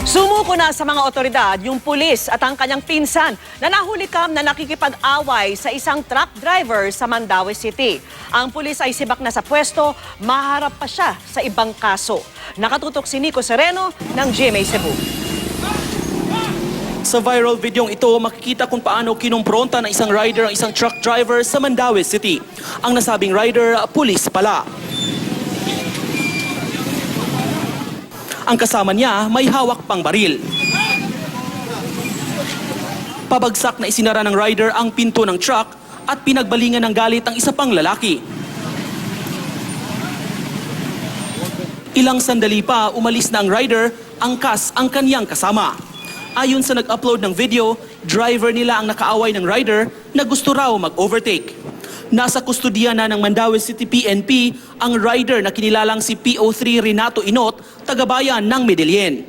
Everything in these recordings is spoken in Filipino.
Sumuko na sa mga otoridad yung pulis at ang kanyang pinsan na nahulikam na nakikipag-away sa isang truck driver sa Mandaue City. Ang pulis ay sibak na sa pwesto, maharap pa siya sa ibang kaso. Nakatutok si Nico Sereno ng GMA Cebu. Sa viral videong ito, makikita kung paano kinumpronta ng isang rider ang isang truck driver sa Mandaue City. Ang nasabing rider, pulis pala. Ang kasama niya may hawak pang baril. Pabagsak na isinara ng rider ang pinto ng truck at pinagbalingan ng galit ang isa pang lalaki. Ilang sandali pa, umalis na ang rider, angkas ang kaniyang kasama. Ayon sa nag-upload ng video, driver nila ang nakaaway ng rider na gusto raw mag-overtake. Nasa kustodiya na ng Mandaue City PNP ang rider na kinilalang si PO3 Renato Inot, tagabayan ng Medellin.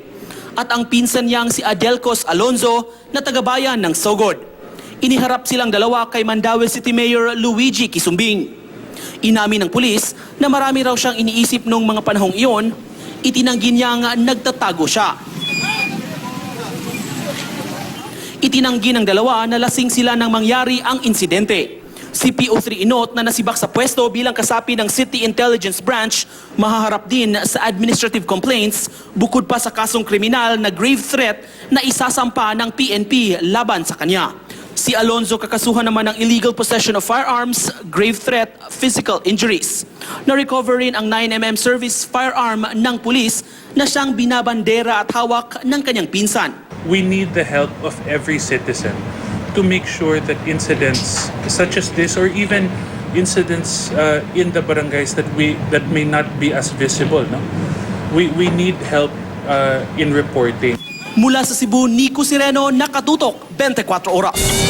At ang pinsan niyang si Adelcos Alonzo na tagabayan ng Sogod. Iniharap silang dalawa kay Mandaue City Mayor Luigi Quisumbing. Inamin ng pulis na marami raw siyang iniisip noong mga panahong iyon, itinanggi niyang nagtatago siya. Itinanggi ng dalawa na lasing sila nang mangyari ang insidente. Si PO3 Inot na nasibak sa pwesto bilang kasapi ng City Intelligence Branch, mahaharap din sa administrative complaints bukod pa sa kasong kriminal na grave threat na isasampa ng PNP laban sa kanya. Si Alonzo kakasuhan naman ng illegal possession of firearms, grave threat, physical injuries. Na-recover rin ang 9mm service firearm ng pulis na siyang binabandera at hawak ng kanyang pinsan. We need the help of every citizen to make sure that incidents such as this or even incidents in the barangays that may not be as visible, no? We need help in reporting. Mula sa Cebu, Nico Sereno, Nakatutok, 24 Oras.